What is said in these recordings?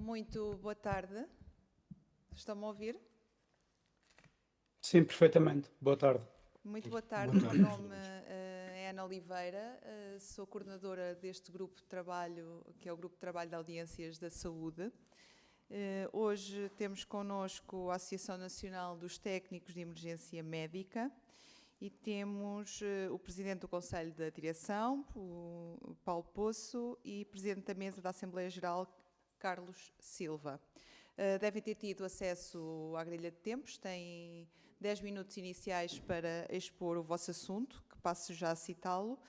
Muito boa tarde. Estão-me a ouvir? Sim, perfeitamente. Boa tarde. Muito boa tarde. O meu nome é Ana Oliveira, sou coordenadora deste grupo de trabalho, que é o Grupo de Trabalho de Audiências da Saúde. Hoje temos connosco a Associação Nacional dos Técnicos de Emergência Médica e temos o Presidente do Conselho da Direção, o Paulo Poço, e Presidente da Mesa da Assembleia Geral, Carlos Silva. Devem ter tido acesso à grelha de tempos, têm 10 minutos iniciais para expor o vosso assunto, que passo já a citá-lo,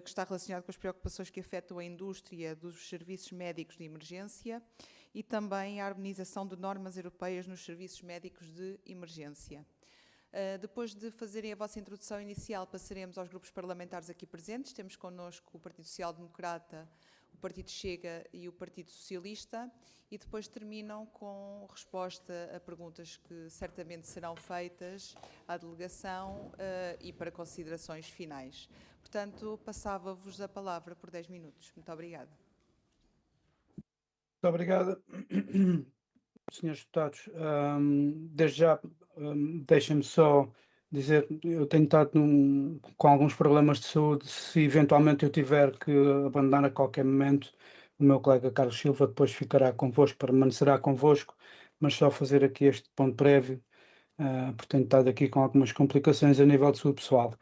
que está relacionado com as preocupações que afetam a indústria dos serviços médicos de emergência e também a harmonização de normas europeias nos serviços médicos de emergência. Depois de fazerem a vossa introdução inicial, passaremos aos grupos parlamentares aqui presentes. Temos connosco o Partido Social Democrata, o Partido Chega e o Partido Socialista, e depois terminam com resposta a perguntas que certamente serão feitas à delegação e para considerações finais. Portanto, passava-vos a palavra por 10 minutos. Muito obrigada. Muito obrigado, senhores deputados. Desde já, deixem-me só dizer, eu tenho estado com alguns problemas de saúde. Se eventualmente eu tiver que abandonar a qualquer momento, o meu colega Carlos Silva depois ficará convosco, permanecerá convosco, mas só fazer aqui este ponto prévio, porque tenho estado aqui com algumas complicações a nível de saúde pessoal.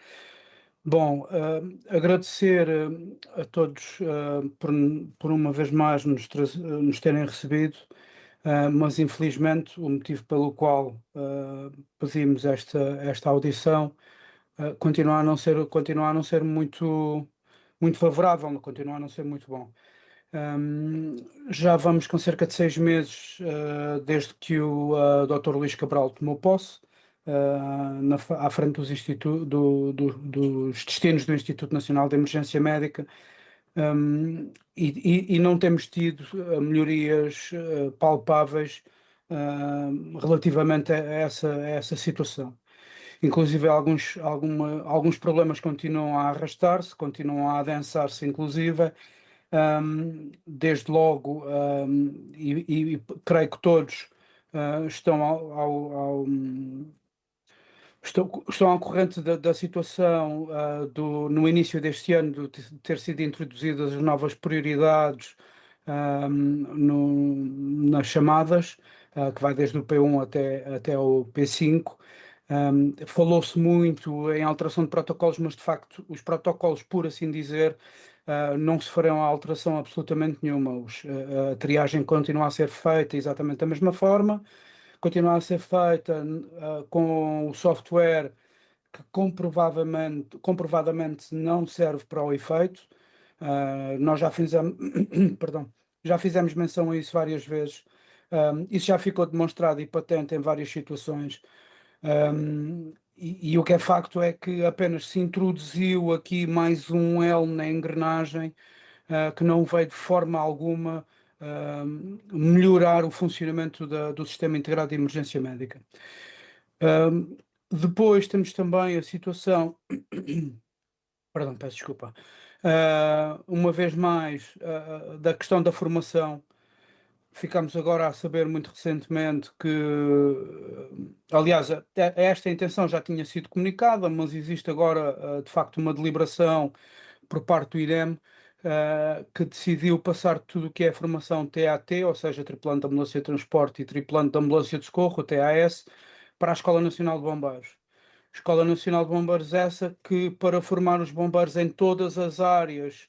Bom, agradecer a todos por uma vez mais nos terem recebido, mas infelizmente o motivo pelo qual pedimos esta audição continua a não ser muito favorável, continua a não ser muito bom. Já vamos com cerca de 6 meses desde que o Dr. Luís Cabral tomou posse, à frente dos destinos do Instituto Nacional de Emergência Médica, e não temos tido melhorias palpáveis relativamente a essa situação. Inclusive, alguns problemas continuam a arrastar-se, continuam a adensar-se, inclusive. Desde logo, e creio que todos estão estão ao corrente da situação no início deste ano de ter sido introduzidas as novas prioridades nas chamadas, que vai desde o P1 até o P5. Falou-se muito em alteração de protocolos, mas de facto os protocolos, por assim dizer, não sofreram alteração absolutamente nenhuma. A triagem continua a ser feita exatamente da mesma forma, continua a ser feita com o software que comprovadamente não serve para o efeito. Nós já fizemos, perdão, já fizemos menção a isso várias vezes. Isso já ficou demonstrado e patente em várias situações. E o que é facto é que apenas se introduziu aqui mais um elo na engrenagem que não veio de forma alguma melhorar o funcionamento do Sistema Integrado de Emergência Médica. Depois temos também a situação, perdão, peço desculpa, uma vez mais, da questão da formação. Ficámos agora a saber muito recentemente que, aliás, esta intenção já tinha sido comunicada, mas existe agora, de facto, uma deliberação por parte do IREM, que decidiu passar tudo o que é a formação TAT, ou seja, tripulante de ambulância de transporte e tripulante de ambulância de socorro, TAS, para a Escola Nacional de Bombeiros. Escola Nacional de Bombeiros essa que, para formar os bombeiros em todas as áreas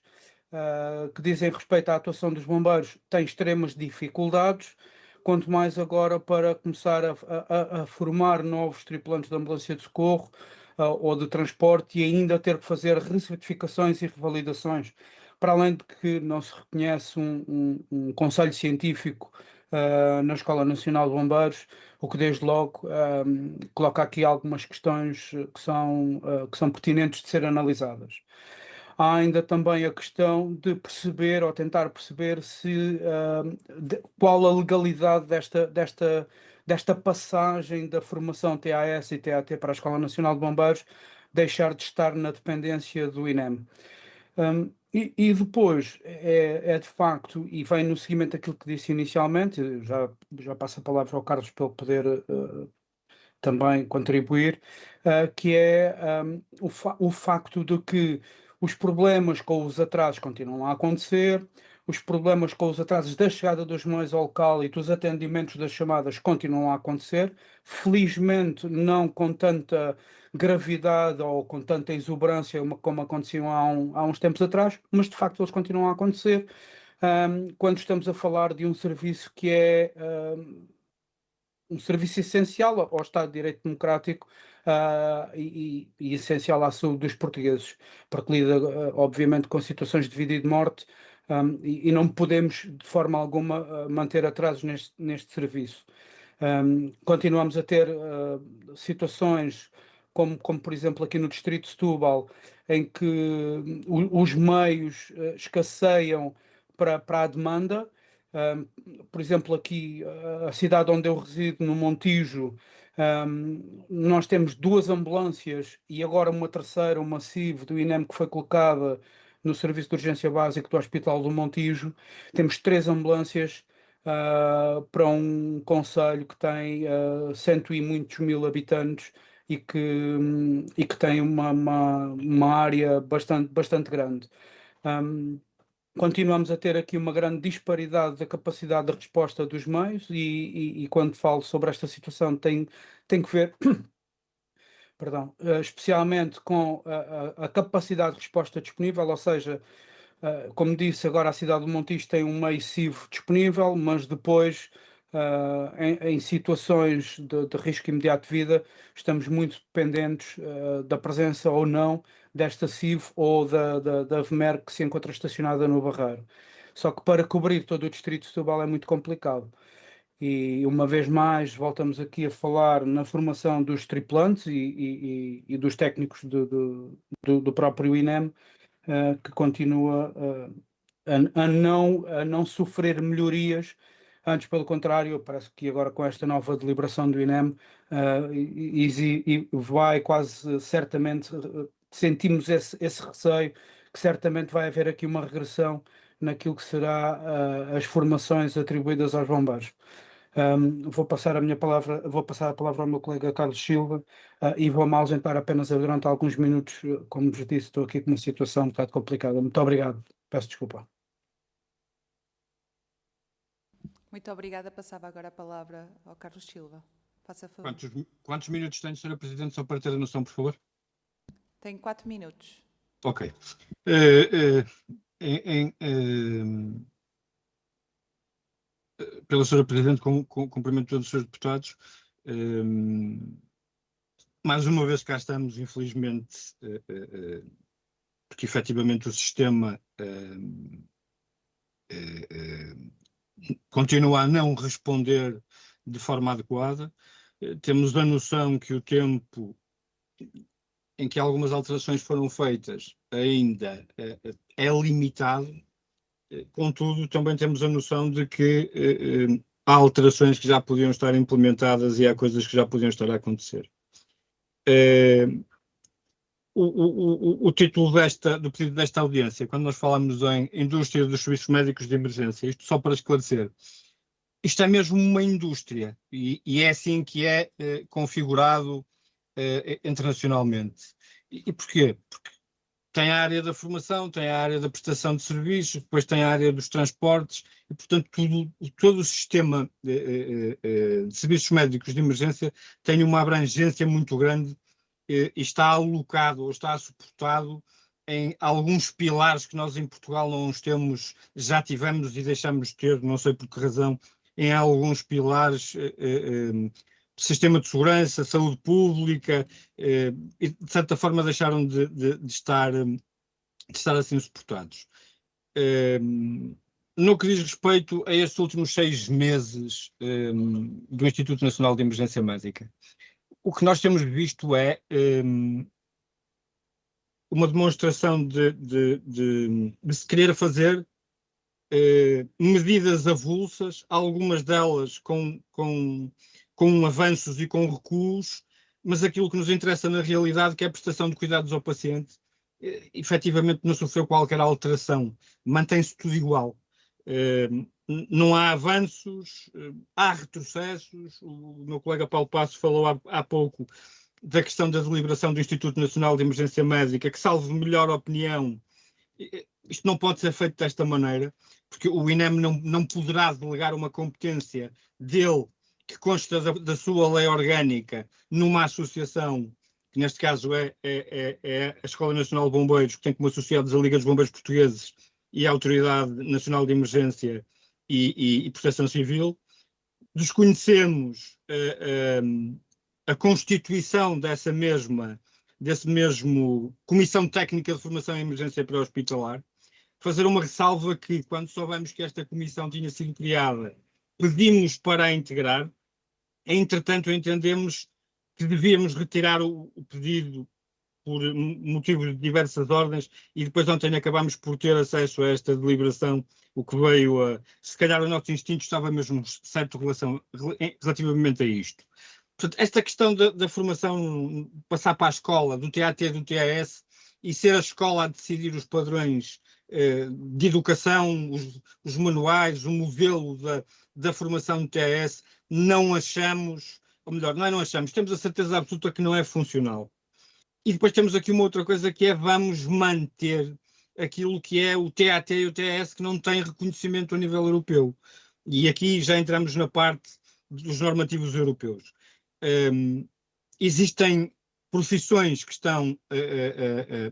que dizem respeito à atuação dos bombeiros, tem extremas dificuldades, quanto mais agora para começar a formar novos tripulantes de ambulância de socorro ou de transporte e ainda ter que fazer recertificações e revalidações, para além de que não se reconhece um conselho científico na Escola Nacional de Bombeiros, o que desde logo coloca aqui algumas questões que são pertinentes de ser analisadas. Há ainda também a questão de perceber ou tentar perceber qual a legalidade desta passagem da formação TAS e TAT para a Escola Nacional de Bombeiros deixar de estar na dependência do INEM. E depois é de facto, e vem no seguimento daquilo que disse inicialmente, já passo a palavra ao Carlos para ele poder também contribuir, que é o facto de que os problemas com os atrasos continuam a acontecer, os problemas com os atrasos da chegada dos meios ao local e dos atendimentos das chamadas continuam a acontecer, felizmente não com tanta gravidade ou com tanta exuberância como aconteciam há uns tempos atrás, mas de facto eles continuam a acontecer. Quando estamos a falar de um serviço que é um serviço essencial ao Estado de Direito Democrático, e essencial à saúde dos portugueses, porque lida, obviamente, com situações de vida e de morte, e não podemos, de forma alguma, manter atrasos neste serviço. Continuamos a ter situações como, por exemplo, aqui no Distrito de Setúbal, em que os meios escasseiam para a demanda. Um, por exemplo, aqui, a cidade onde eu resido, no Montijo, nós temos 2 ambulâncias e agora uma terceira, uma CIV do INEM, que foi colocada no Serviço de Urgência Básico do Hospital do Montijo. Temos 3 ambulâncias para um concelho que tem cento e muitos mil habitantes e que tem uma área bastante grande. Um, Continuamos a ter aqui uma grande disparidade da capacidade de resposta dos meios e quando falo sobre esta situação tem que ver, perdão, especialmente com a capacidade de resposta disponível, ou seja, como disse, agora a cidade de Montijo tem um meio CIV disponível, mas depois, em situações de risco imediato de vida, estamos muito dependentes da presença ou não desta CIV ou da VMER que se encontra estacionada no Barreiro. Só que para cobrir todo o distrito de Setúbal é muito complicado. E uma vez mais voltamos aqui a falar na formação dos tripulantes e dos técnicos do próprio INEM, que continua a não sofrer melhorias, antes pelo contrário, parece que agora com esta nova deliberação do INEM, e vai quase certamente, sentimos esse receio, que certamente vai haver aqui uma regressão naquilo que será as formações atribuídas aos bombeiros. Vou passar a palavra ao meu colega Carlos Silva, e vou-me ausentar apenas durante alguns minutos. Como vos disse, estou aqui com uma situação um bocado complicada. Muito obrigado. Peço desculpa. Muito obrigada. Passava agora a palavra ao Carlos Silva. Faça favor. Quantos minutos tem, Sra. Presidente, só para ter a noção, por favor? Tem 4 minutos. Ok. Pela Sra. Presidente, cumprimento todos os seus deputados. Mais uma vez cá estamos, infelizmente, porque efetivamente o sistema continua a não responder de forma adequada. Temos a noção que o tempo em que algumas alterações foram feitas ainda é limitado. Contudo, também temos a noção de que há alterações que já podiam estar implementadas e há coisas que já podiam estar a acontecer. O título do pedido desta audiência, quando nós falamos em indústria dos serviços médicos de emergência, isto só para esclarecer, isto é mesmo uma indústria e é assim que é configurado internacionalmente. E porquê? Porque tem a área da formação, tem a área da prestação de serviços, depois tem a área dos transportes e, portanto, todo o sistema de serviços médicos de emergência tem uma abrangência muito grande e está alocado ou está suportado em alguns pilares que nós em Portugal não os temos, já tivemos e deixamos de ter, não sei por que razão, em alguns pilares, sistema de segurança, saúde pública, e de certa forma deixaram de estar assim suportados. No que diz respeito a estes últimos 6 meses do Instituto Nacional de Emergência Médica, o que nós temos visto é uma demonstração de se querer fazer medidas avulsas, algumas delas com avanços e com recuos, mas aquilo que nos interessa na realidade, que é a prestação de cuidados ao paciente, efetivamente não sofreu qualquer alteração, mantém-se tudo igual. Não há avanços, há retrocessos. O meu colega Paulo Passos falou há pouco da questão da deliberação do Instituto Nacional de Emergência Médica, que, salvo melhor opinião, isto não pode ser feito desta maneira, porque o INEM não poderá delegar uma competência dele, que consta da sua lei orgânica, numa associação, que neste caso é a Escola Nacional de Bombeiros, que tem como associados a Liga dos Bombeiros Portugueses e a Autoridade Nacional de Emergência e Proteção Civil. Desconhecemos a constituição desse mesmo Comissão Técnica de Formação em Emergência Pré-Hospitalar. Fazer uma ressalva que, quando soubemos que esta comissão tinha sido criada, pedimos para a integrar. Entretanto, entendemos que devíamos retirar o pedido por motivos de diversas ordens, e depois ontem acabámos por ter acesso a esta deliberação, o que veio a... Se calhar o nosso instinto estava mesmo certo relativamente a isto. Portanto, esta questão da formação, passar para a escola, do TAT e do TAS, e ser a escola a decidir os padrões de educação, os manuais, o modelo da formação do TAS, não achamos, ou melhor, não achamos, temos a certeza absoluta que não é funcional. E depois temos aqui uma outra coisa, que é: vamos manter aquilo que é o TAT e o TAS, que não têm reconhecimento a nível europeu. E aqui já entramos na parte dos normativos europeus. Existem profissões que estão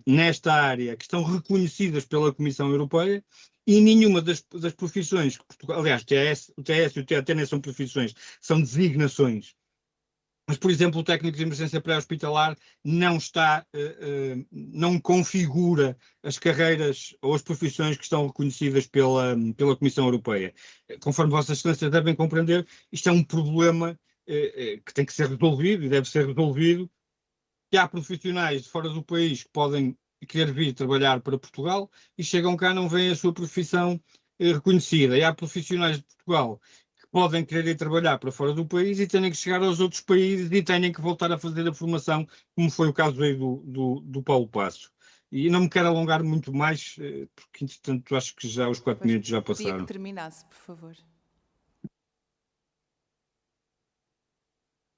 nesta área, que estão reconhecidas pela Comissão Europeia, e nenhuma das profissões que Portugal, aliás, o TAS e o TAT nem são profissões, são designações. Mas, por exemplo, o técnico de emergência pré-hospitalar não configura as carreiras ou as profissões que estão reconhecidas pela Comissão Europeia. Conforme Vossas Excelências devem compreender, isto é um problema que tem que ser resolvido e deve ser resolvido. Que há profissionais de fora do país que podem querer vir trabalhar para Portugal e chegam cá, não veem a sua profissão reconhecida. E há profissionais de Portugal podem querer ir trabalhar para fora do país e têm que chegar aos outros países e têm que voltar a fazer a formação, como foi o caso aí do Paulo Passos. E não me quero alongar muito mais, porque, entretanto, acho que já os 4 minutos já passaram. Queria que terminasse, por favor.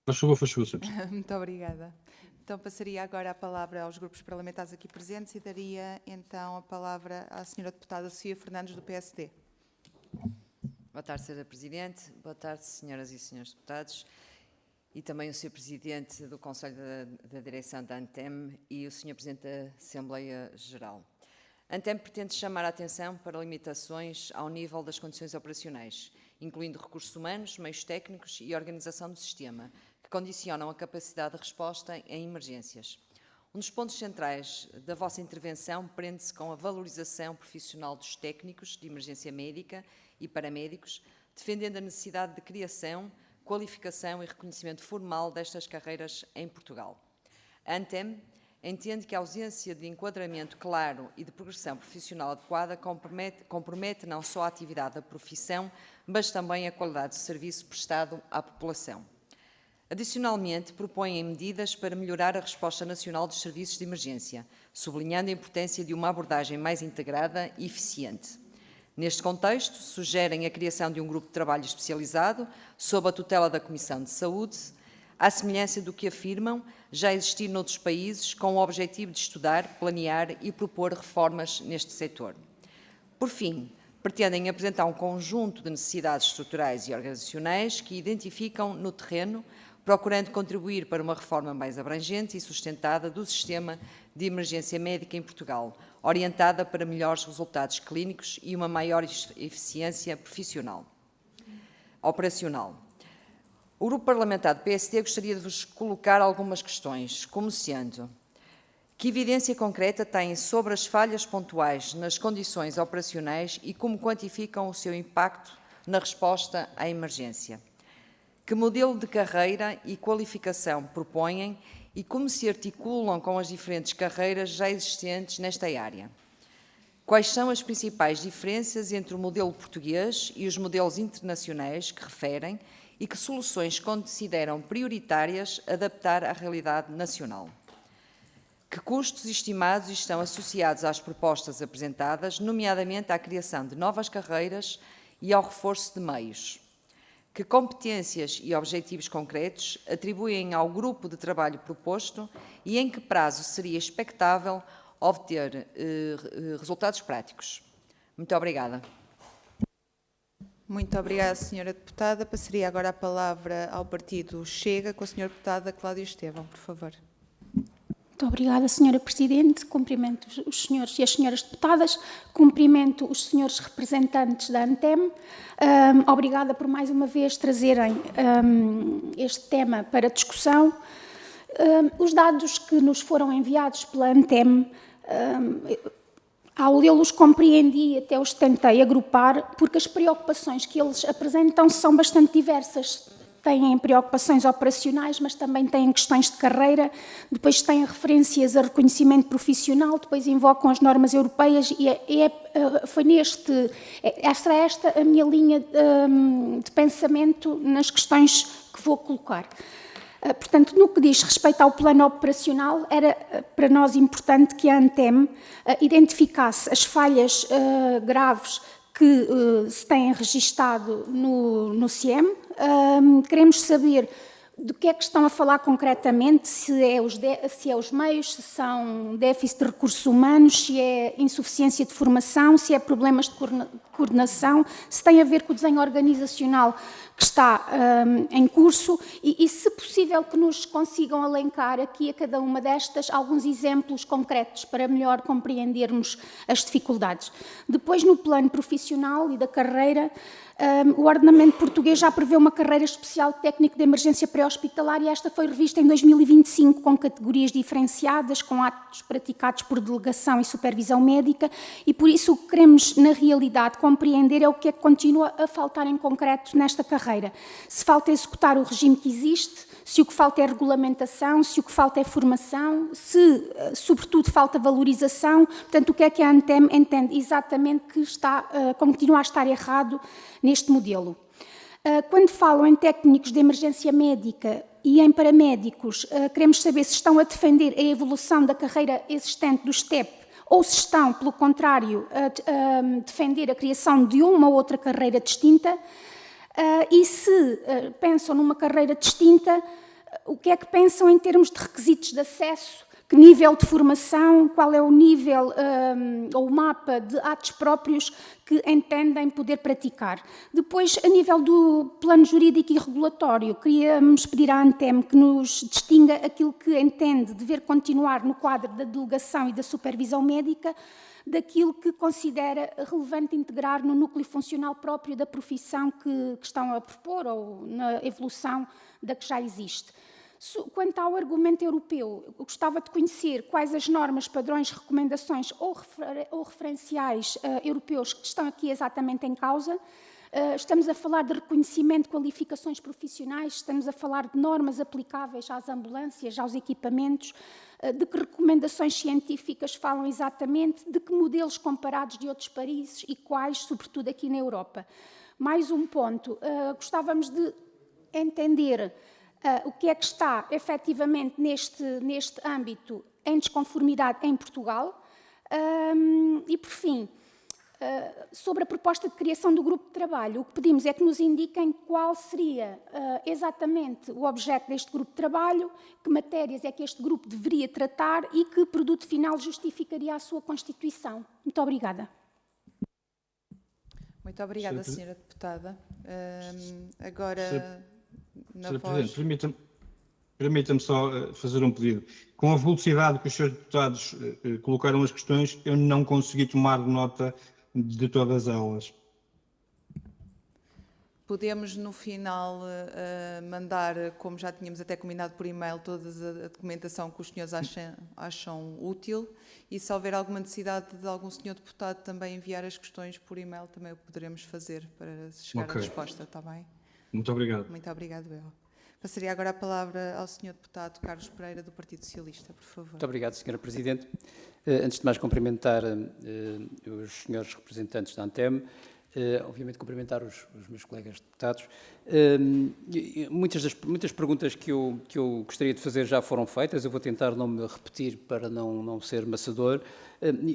Faz favor, Sr. Muito obrigada. Então, passaria agora a palavra aos grupos parlamentares aqui presentes e daria, então, a palavra à Sra. Deputada Sofia Fernandes, do PSD. Boa tarde, Sra. Presidente. Boa tarde, senhoras e senhores deputados. E também o Sr. Presidente do Conselho da Direção da ANTEM e o Sr. Presidente da Assembleia Geral. A ANTEM pretende chamar a atenção para limitações ao nível das condições operacionais, incluindo recursos humanos, meios técnicos e organização do sistema, que condicionam a capacidade de resposta em emergências. Um dos pontos centrais da vossa intervenção prende-se com a valorização profissional dos técnicos de emergência médica e paramédicos, defendendo a necessidade de criação, qualificação e reconhecimento formal destas carreiras em Portugal. A ANTEM entende que a ausência de enquadramento claro e de progressão profissional adequada compromete não só a atividade da profissão, mas também a qualidade de serviço prestado à população. Adicionalmente, propõem medidas para melhorar a resposta nacional dos serviços de emergência, sublinhando a importância de uma abordagem mais integrada e eficiente. Neste contexto, sugerem a criação de um grupo de trabalho especializado, sob a tutela da Comissão de Saúde, à semelhança do que afirmam já existir noutros países, com o objetivo de estudar, planear e propor reformas neste setor. Por fim, pretendem apresentar um conjunto de necessidades estruturais e organizacionais que identificam no terreno, procurando contribuir para uma reforma mais abrangente e sustentada do sistema de emergência médica em Portugal, orientada para melhores resultados clínicos e uma maior eficiência operacional. O Grupo Parlamentar do PSD gostaria de vos colocar algumas questões, como sendo: que evidência concreta têm sobre as falhas pontuais nas condições operacionais e como quantificam o seu impacto na resposta à emergência? Que modelo de carreira e qualificação propõem e como se articulam com as diferentes carreiras já existentes nesta área? Quais são as principais diferenças entre o modelo português e os modelos internacionais que referem e que soluções consideram prioritárias adaptar à realidade nacional? Que custos estimados estão associados às propostas apresentadas, nomeadamente à criação de novas carreiras e ao reforço de meios? Que competências e objetivos concretos atribuem ao grupo de trabalho proposto e em que prazo seria expectável obter resultados práticos? Muito obrigada. Muito obrigada, Sra. Deputada. Passaria agora a palavra ao partido Chega, com a Sra. Deputada Cláudia Estevão, por favor. Muito obrigada, Sra. Presidente. Cumprimento os senhores e as senhoras deputadas, cumprimento os senhores representantes da ANTEM. Obrigada por mais uma vez trazerem este tema para discussão. Os dados que nos foram enviados pela ANTEM, ao lê-los compreendi, até os tentei agrupar, porque as preocupações que eles apresentam são bastante diversas. Têm preocupações operacionais, mas também têm questões de carreira, depois têm referências a reconhecimento profissional, depois invocam as normas europeias e esta a minha linha de pensamento nas questões que vou colocar. Portanto, no que diz respeito ao plano operacional, era para nós importante que a ANTEM identificasse as falhas graves que se têm registado no CIEM. Queremos saber do que é que estão a falar concretamente, se é os meios, se são déficit de recursos humanos, se é insuficiência de formação, se é problemas de coordenação, se tem a ver com o desenho organizacional que está em curso e, se possível, que nos consigam alencar aqui a cada uma destas alguns exemplos concretos para melhor compreendermos as dificuldades. Depois, no plano profissional e da carreira, o ordenamento português já prevê uma carreira especial de técnico de emergência pré-hospitalar e esta foi revista em 2025 com categorias diferenciadas, com atos praticados por delegação e supervisão médica e por isso o que queremos na realidade compreender é o que é que continua a faltar em concreto nesta carreira. Se falta executar o regime que existe, se o que falta é regulamentação, se o que falta é formação, se sobretudo falta valorização, portanto o que é que a ANTEM entende exatamente que continua a estar errado neste modelo. Quando falam em técnicos de emergência médica e em paramédicos, queremos saber se estão a defender a evolução da carreira existente do STEP ou se estão, pelo contrário, a defender a criação de uma ou outra carreira distinta e se pensam numa carreira distinta, o que é que pensam em termos de requisitos de acesso, que nível de formação, qual é o nível ou o mapa de atos próprios que entendem poder praticar. Depois, a nível do plano jurídico e regulatório, queríamos pedir à ANTEM que nos distinga aquilo que entende dever continuar no quadro da delegação e da supervisão médica, daquilo que considera relevante integrar no núcleo funcional próprio da profissão que estão a propor ou na evolução da que já existe. Quanto ao argumento europeu, eu gostava de conhecer quais as normas, padrões, recomendações ou referenciais europeus que estão aqui exatamente em causa. Estamos a falar de reconhecimento de qualificações profissionais, estamos a falar de normas aplicáveis às ambulâncias, aos equipamentos, de que recomendações científicas falam exatamente, de que modelos comparados de outros países e quais, sobretudo aqui na Europa. Mais um ponto, gostávamos de entender o que é que está efetivamente neste âmbito em desconformidade em Portugal e, por fim, sobre a proposta de criação do grupo de trabalho, o que pedimos é que nos indiquem qual seria exatamente o objeto deste grupo de trabalho, que matérias é que este grupo deveria tratar e que produto final justificaria a sua constituição. Muito obrigada. Muito obrigada, Sra. Deputada. Agora, Sra. Presidente, permita-me só fazer um pedido. Com a velocidade que os Srs. Deputados colocaram as questões, eu não consegui tomar nota de todas elas. Podemos, no final, mandar, como já tínhamos até combinado por e-mail, toda a documentação que os senhores acham útil e se houver alguma necessidade de algum senhor deputado também enviar as questões por e-mail, também o poderemos fazer para chegar à resposta, está bem? Muito obrigado. Muito obrigado, eu. Passaria agora a palavra ao senhor deputado Carlos Pereira, do Partido Socialista, por favor. Muito obrigado, Sra. Presidente. Antes de mais, cumprimentar os senhores representantes da ANTEM, Obviamente cumprimentar os meus colegas deputados. Muitas perguntas que eu gostaria de fazer já foram feitas, eu vou tentar não me repetir para não ser maçador.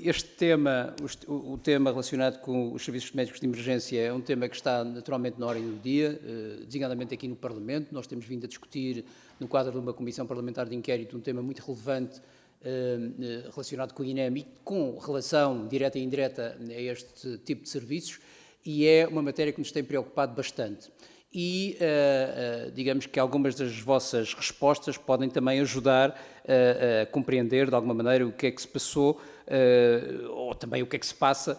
Este tema, o tema relacionado com os serviços médicos de emergência é um tema que está naturalmente na ordem do dia, designadamente aqui no Parlamento. Nós temos vindo a discutir, no quadro de uma comissão parlamentar de inquérito, um tema muito relevante relacionado com o INEM e com relação direta e indireta a este tipo de serviços, e é uma matéria que nos tem preocupado bastante. E digamos que algumas das vossas respostas podem também ajudar a compreender de alguma maneira o que é que se passou ou também o que é que se passa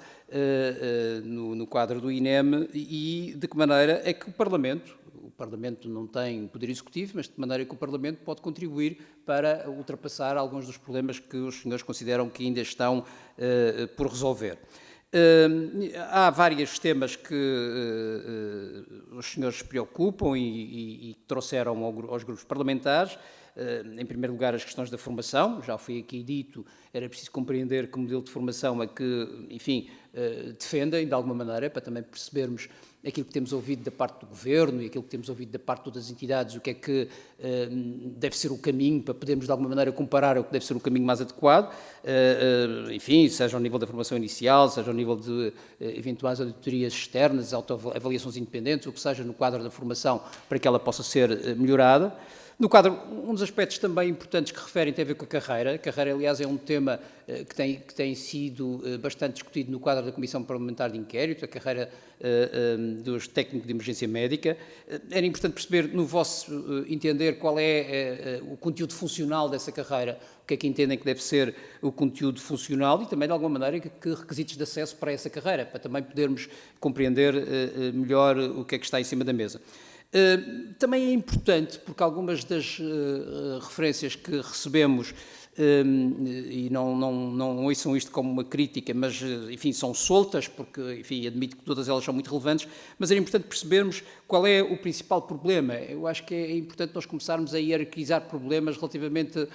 no quadro do INEM e de que maneira é que o Parlamento não tem poder executivo, mas de que maneira é que o Parlamento pode contribuir para ultrapassar alguns dos problemas que os senhores consideram que ainda estão por resolver. Há vários temas que os senhores se preocupam e trouxeram aos grupos parlamentares. Em primeiro lugar, as questões da formação. Já foi aqui dito, era preciso compreender que modelo de formação é que, enfim, defendem de alguma maneira, para também percebermos aquilo que temos ouvido da parte do Governo e aquilo que temos ouvido da parte de todas as entidades, o que é que deve ser o caminho, para podermos de alguma maneira comparar o que deve ser o caminho mais adequado, enfim, seja ao nível da formação inicial, seja ao nível de eventuais auditorias externas, autoavaliações independentes, o que seja no quadro da formação, para que ela possa ser melhorada. No quadro, um dos aspectos também importantes que referem tem a ver com a carreira. A carreira, aliás, é um tema que tem sido bastante discutido no quadro da Comissão Parlamentar de Inquérito, a carreira dos técnicos de emergência médica. Era importante perceber, no vosso entender, qual é o conteúdo funcional dessa carreira, o que é que entendem que deve ser o conteúdo funcional e também, de alguma maneira, que requisitos de acesso para essa carreira, para também podermos compreender melhor o que é que está em cima da mesa. Também é importante, porque algumas das referências que recebemos, e não ouçam isto como uma crítica, mas, enfim, são soltas, porque, enfim, admito que todas elas são muito relevantes, mas era importante percebermos qual é o principal problema. Eu acho que é importante nós começarmos a hierarquizar problemas relativamente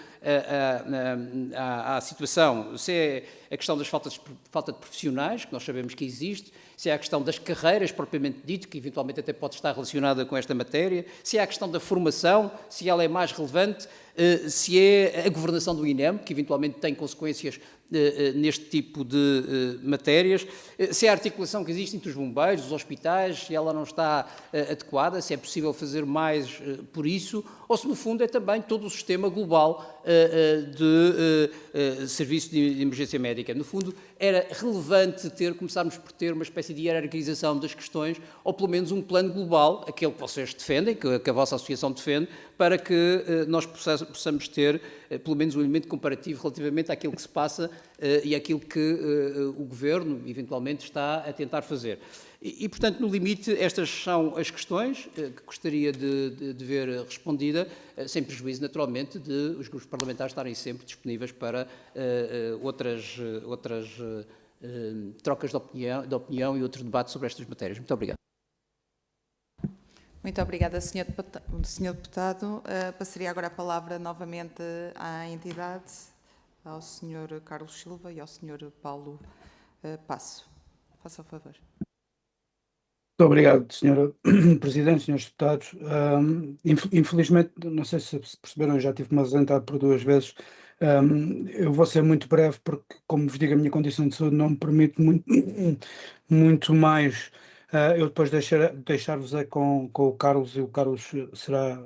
à situação. Se é a questão das falta de profissionais, que nós sabemos que existe, se é a questão das carreiras, propriamente dito, que eventualmente até pode estar relacionada com esta matéria, se é a questão da formação, se ela é mais relevante, se é a governação do INEM, que eventualmente tem consequências neste tipo de matérias, se é a articulação que existe entre os bombeiros, os hospitais, se ela não está adequada, se é possível fazer mais por isso, ou se no fundo é também todo o sistema global de serviço de emergência médica. No fundo, era relevante começarmos por ter uma espécie de hierarquização das questões, ou pelo menos um plano global, aquele que vocês defendem, que a vossa associação defende, para que nós possamos ter pelo menos um elemento comparativo relativamente àquilo que se passa e àquilo que o Governo, eventualmente, está a tentar fazer. E, portanto, no limite, estas são as questões que gostaria de ver respondida, sem prejuízo, naturalmente, de os grupos parlamentares estarem sempre disponíveis para outras trocas de opinião e outros debates sobre estas matérias. Muito obrigado. Muito obrigada, Sr. Deputado. Passaria agora a palavra novamente à entidade, ao Sr. Carlos Silva e ao Sr. Paulo Passo. Faça o favor. Muito obrigado, Sra. Presidente, Srs. Deputados. Infelizmente, não sei se perceberam, eu já tive-me ausentado por 2 vezes. Eu vou ser muito breve porque, como vos digo, a minha condição de saúde não me permite muito mais. Eu depois deixar-vos com o Carlos, e o Carlos será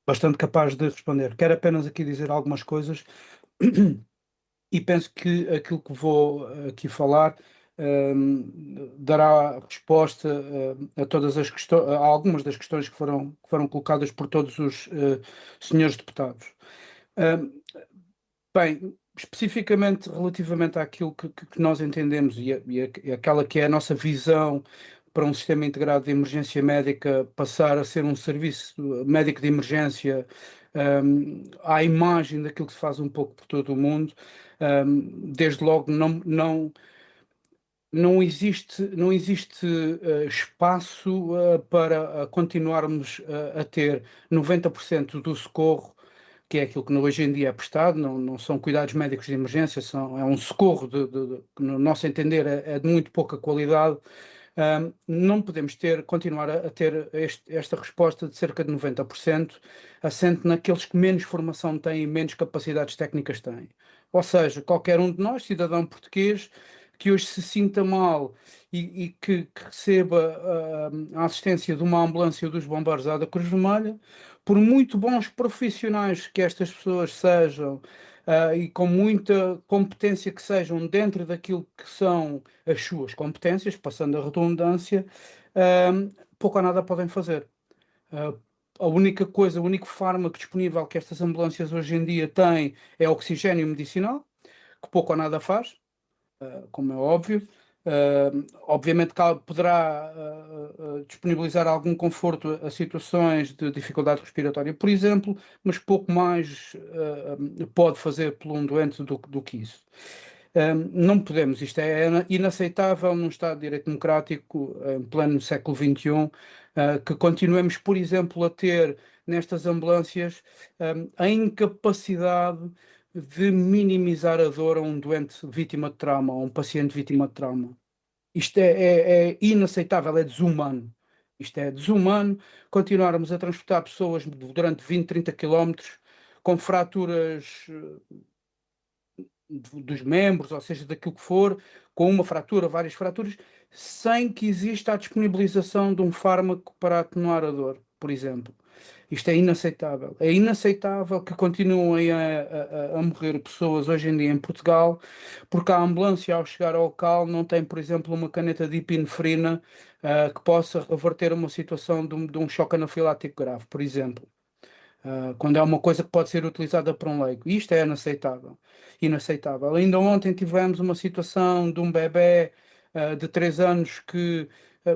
bastante capaz de responder. Quero apenas aqui dizer algumas coisas e penso que aquilo que vou aqui falar dará resposta a todas as questões, a algumas das questões que foram colocadas por todos os senhores deputados. Bem, especificamente relativamente àquilo que nós entendemos e aquela que é a nossa visão para um sistema integrado de emergência médica passar a ser um serviço médico de emergência à imagem daquilo que se faz um pouco por todo o mundo, desde logo não existe espaço para continuarmos a ter 90% do socorro, que é aquilo que hoje em dia é prestado, não são cuidados médicos de emergência, é um socorro que, no nosso entender, é de muito pouca qualidade, Não podemos continuar a ter esta resposta de cerca de 90%, assente naqueles que menos formação têm e menos capacidades técnicas têm. Ou seja, qualquer um de nós, cidadão português, que hoje se sinta mal e que receba a assistência de uma ambulância dos bombeiros da Cruz Vermelha, por muito bons profissionais que estas pessoas sejam, e com muita competência que sejam dentro daquilo que são as suas competências, passando a redundância, pouco ou nada podem fazer. A única coisa, o único fármaco disponível que estas ambulâncias hoje em dia têm é oxigênio medicinal, que pouco ou nada faz, como é óbvio. Obviamente que poderá disponibilizar algum conforto a situações de dificuldade respiratória, por exemplo, mas pouco mais pode fazer por um doente do que isso. Não podemos, isto é inaceitável num Estado de Direito Democrático, em pleno século XXI, que continuemos, por exemplo, a ter nestas ambulâncias a incapacidade de minimizar a dor a um doente vítima de trauma, a um paciente vítima de trauma. Isto é inaceitável, é desumano. Isto é desumano continuarmos a transportar pessoas durante 20, 30 quilómetros com fraturas dos membros, ou seja, daquilo que for, com uma fratura, várias fraturas, sem que exista a disponibilização de um fármaco para atenuar a dor, por exemplo. Isto é inaceitável. É inaceitável que continuem a morrer pessoas hoje em dia em Portugal, porque a ambulância, ao chegar ao local, não tem, por exemplo, uma caneta de epinefrina que possa reverter uma situação de um choque anafilático grave, por exemplo. Quando é uma coisa que pode ser utilizada por um leigo. Isto é inaceitável. Inaceitável. Ainda ontem tivemos uma situação de um bebé de 3 anos que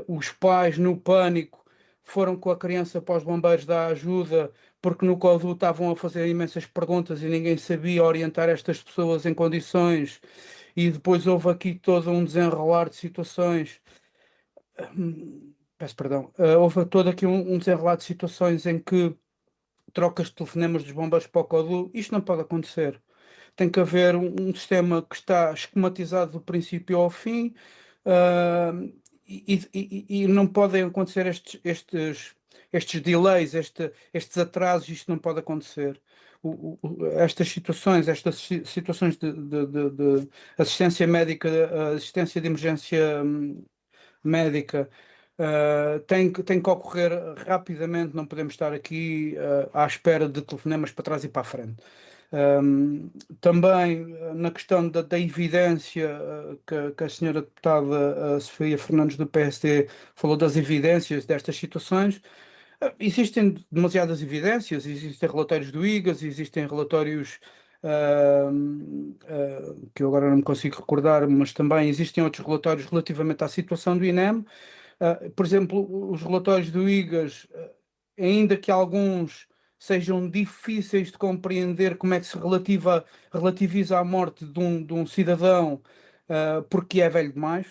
os pais, no pânico, foram com a criança para os bombeiros dar ajuda, porque no CODU estavam a fazer imensas perguntas e ninguém sabia orientar estas pessoas em condições, e depois houve aqui todo um desenrolar de situações. Peço perdão. Houve todo aqui um desenrolar de situações em que trocas de telefonemas dos bombeiros para o CODU, isto não pode acontecer. Tem que haver um sistema que está esquematizado do princípio ao fim, e não podem acontecer estes delays, estes atrasos, isto não pode acontecer. Estas situações de assistência médica, assistência de emergência médica, tem que ocorrer rapidamente, não podemos estar aqui à espera de telefonemas para trás e para a frente. Também na questão da evidência, que a senhora deputada Sofia Fernandes do PSD falou das evidências destas situações. Existem demasiadas evidências, existem relatórios do IGAS, existem relatórios que eu agora não me consigo recordar, mas também existem outros relatórios relativamente à situação do INEM. Por exemplo, os relatórios do IGAS, ainda que alguns sejam difíceis de compreender como é que se relativiza a morte de um cidadão, porque é velho demais,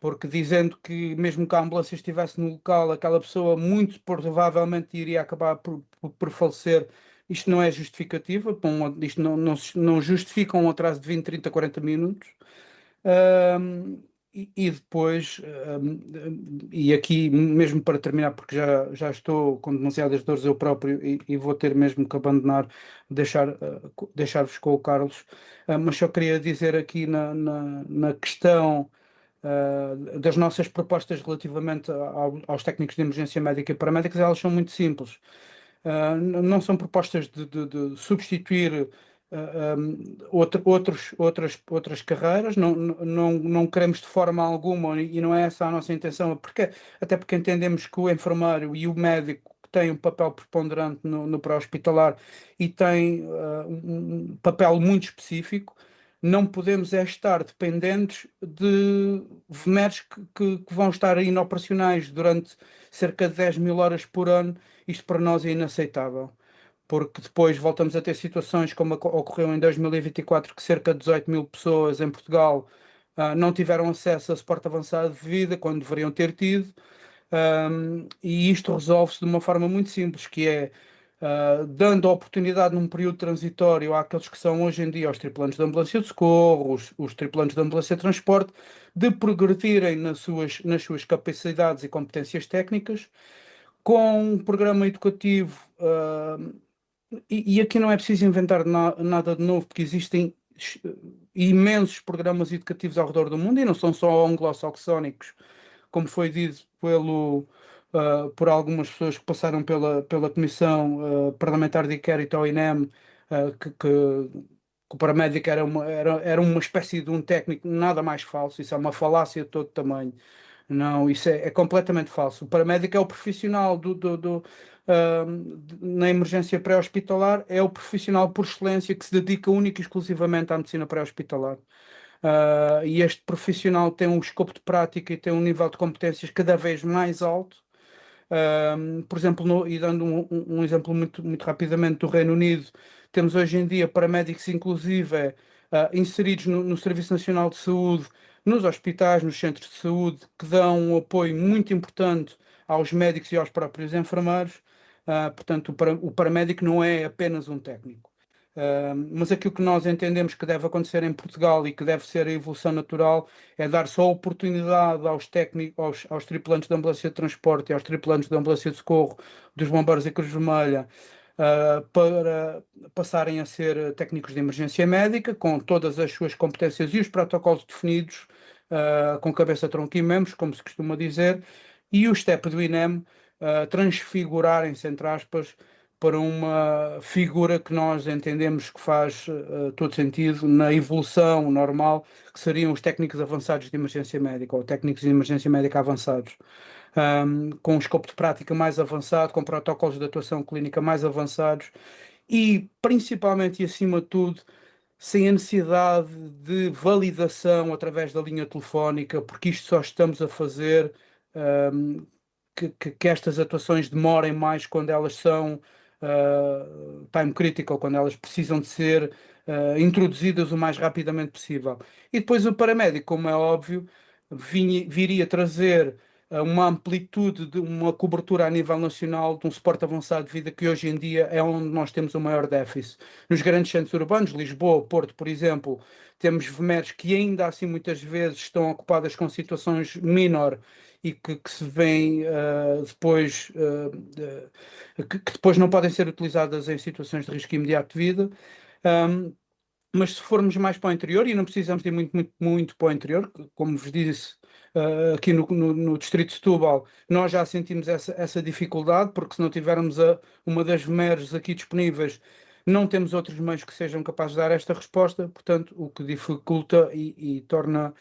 porque dizendo que mesmo que a ambulância estivesse no local, aquela pessoa muito provavelmente iria acabar por falecer. Isto não é justificativa, isto não justifica um atraso de 20, 30, 40 minutos. E depois, e aqui mesmo para terminar, porque já estou com demasiadas dores eu próprio e vou ter mesmo que abandonar, deixar-vos com o Carlos, mas só queria dizer aqui na questão das nossas propostas relativamente aos técnicos de emergência médica e paramédicos, elas são muito simples. Não são propostas de substituir outras carreiras, não queremos de forma alguma, e não é essa a nossa intenção, até porque entendemos que o enfermeiro e o médico têm um papel preponderante no pré-hospitalar e têm um papel muito específico. Não podemos estar dependentes de VMERs que vão estar inoperacionais durante cerca de 10.000 horas por ano. Isto para nós é inaceitável, porque depois voltamos a ter situações como ocorreu em 2024, que cerca de 18.000 pessoas em Portugal não tiveram acesso a suporte avançado de vida quando deveriam ter tido, e isto resolve-se de uma forma muito simples, que é dando a oportunidade num período transitório àqueles que são hoje em dia os tripulantes de ambulância de socorro, os tripulantes de ambulância de transporte, de progredirem nas suas capacidades e competências técnicas, com um programa educativo, e aqui não é preciso inventar nada de novo, porque existem imensos programas educativos ao redor do mundo, e não são só anglo-saxónicos, como foi dito por algumas pessoas que passaram pela Comissão Parlamentar de Inquérito ao INEM, que o paramédico era uma espécie de um técnico, nada mais falso, isso é uma falácia de todo tamanho. Não, isso é completamente falso. O paramédico é o profissional na emergência pré-hospitalar, é o profissional por excelência que se dedica única e exclusivamente à medicina pré-hospitalar. E este profissional tem um escopo de prática e tem um nível de competências cada vez mais alto. Por exemplo, e dando um exemplo muito rapidamente do Reino Unido, temos hoje em dia paramédicos, inclusive, inseridos no Serviço Nacional de Saúde, nos hospitais, nos centros de saúde, que dão um apoio muito importante aos médicos e aos próprios enfermeiros. Portanto, o paramédico não é apenas um técnico. Mas aquilo que nós entendemos que deve acontecer em Portugal e que deve ser a evolução natural é dar só oportunidade aos técnicos, aos tripulantes de ambulância de transporte e aos tripulantes de ambulância de socorro dos bombeiros e Cruz Vermelha, para passarem a ser técnicos de emergência médica, com todas as suas competências e os protocolos definidos, com cabeça, tronco e membros, como se costuma dizer, e o STEP do INEM transfigurarem-se, entre aspas, para uma figura que nós entendemos que faz todo sentido na evolução normal, que seriam os técnicos avançados de emergência médica, ou técnicos de emergência médica avançados, com um escopo de prática mais avançado, com protocolos de atuação clínica mais avançados e, principalmente e acima de tudo, sem a necessidade de validação através da linha telefónica, porque isto só estamos a fazer que estas atuações demorem mais quando elas são time critical, quando elas precisam de ser introduzidas o mais rapidamente possível. E depois o paramédico, como é óbvio, viria trazer uma amplitude, de uma cobertura a nível nacional de um suporte avançado de vida que hoje em dia é onde nós temos o maior déficit. Nos grandes centros urbanos, Lisboa, Porto, por exemplo, temos VMERs que ainda assim muitas vezes estão ocupadas com situações menor e que se veem depois, que depois não podem ser utilizadas em situações de risco imediato de vida. Mas se formos mais para o interior, e não precisamos de ir muito para o interior, como vos disse, aqui no Distrito de Setúbal, nós já sentimos essa dificuldade, porque se não tivermos uma das VMERs aqui disponíveis, não temos outros meios que sejam capazes de dar esta resposta, portanto, o que dificulta e torna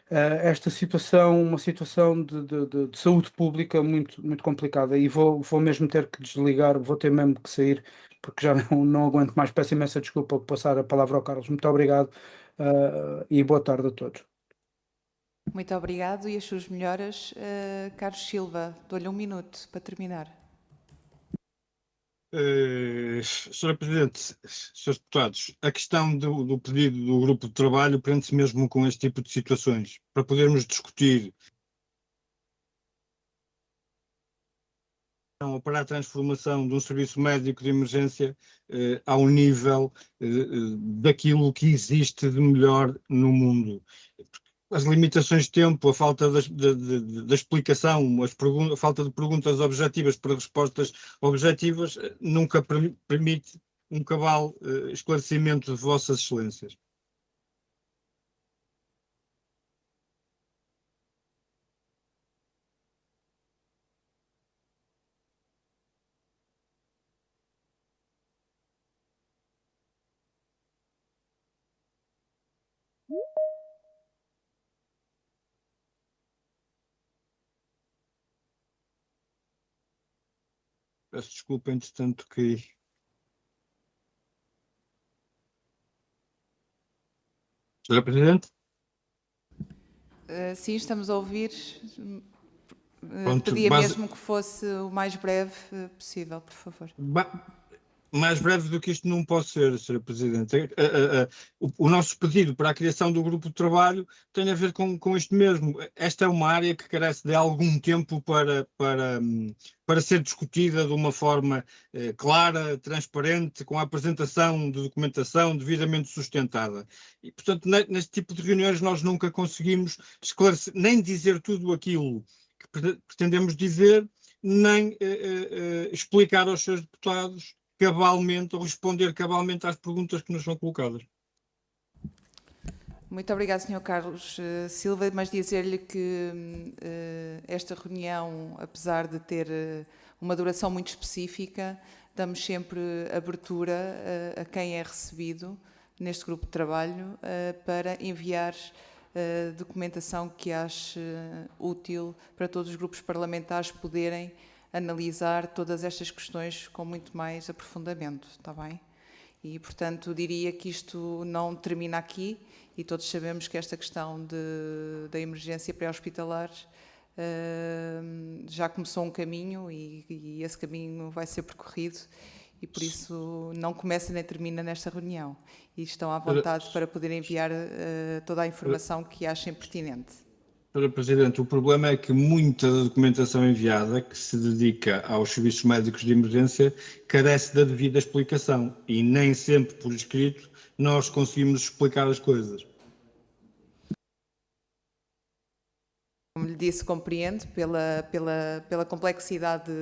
esta situação uma situação de saúde pública muito complicada. E vou mesmo ter que desligar, vou ter mesmo que sair, porque já não aguento mais. Peço imensa desculpa por passar a palavra ao Carlos. Muito obrigado e boa tarde a todos. Muito obrigado e as suas melhoras. Carlos Silva, dou-lhe 1 minuto para terminar. Sr. Presidente, Srs. Deputados, a questão do pedido do grupo de trabalho prende-se mesmo com este tipo de situações, para podermos discutir para a transformação de um serviço médico de emergência ao nível daquilo que existe de melhor no mundo. As limitações de tempo, a falta da explicação, a falta de perguntas objetivas para respostas objetivas, nunca permite um cabal esclarecimento de Vossas Excelências. Peço desculpa, entretanto, que... Sr. Presidente? Sim, estamos a ouvir. Pronto, Pedia mesmo que fosse o mais breve possível, por favor. Mais breve do que isto não posso ser, Sr. Presidente. O nosso pedido para a criação do grupo de trabalho tem a ver com isto mesmo. Esta é uma área que carece de algum tempo para ser discutida de uma forma clara, transparente, com a apresentação de documentação devidamente sustentada. E, portanto, neste tipo de reuniões nós nunca conseguimos esclarecer, nem dizer tudo aquilo que pretendemos dizer, nem explicar aos seus deputados cabalmente ou responder cabalmente às perguntas que nos são colocadas. Muito obrigada, Sr. Carlos Silva, mas dizer-lhe que esta reunião, apesar de ter uma duração muito específica, damos sempre abertura a quem é recebido neste grupo de trabalho para enviar documentação que ache útil para todos os grupos parlamentares poderem analisar todas estas questões com muito mais aprofundamento, está bem? E, portanto, diria que isto não termina aqui e todos sabemos que esta questão da emergência pré-hospitalar já começou um caminho e esse caminho vai ser percorrido e, por isso, não começa nem termina nesta reunião. E estão à vontade para poderem enviar toda a informação que achem pertinente. Sr. Presidente, o problema é que muita da documentação enviada que se dedica aos serviços médicos de emergência carece da devida explicação e nem sempre por escrito nós conseguimos explicar as coisas. Como lhe disse, compreendo pela complexidade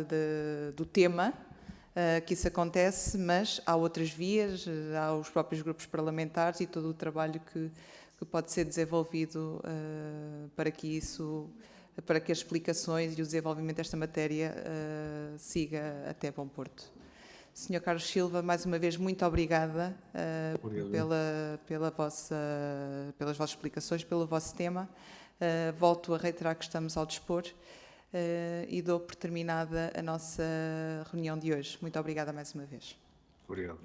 do tema que isso acontece, mas há outras vias, há os próprios grupos parlamentares e todo o trabalho que pode ser desenvolvido para que as explicações e o desenvolvimento desta matéria siga até bom porto. Sr. Carlos Silva, mais uma vez, muito obrigada pelas vossas explicações, pelo vosso tema. Volto a reiterar que estamos ao dispor e dou por terminada a nossa reunião de hoje. Muito obrigada mais uma vez. Obrigado.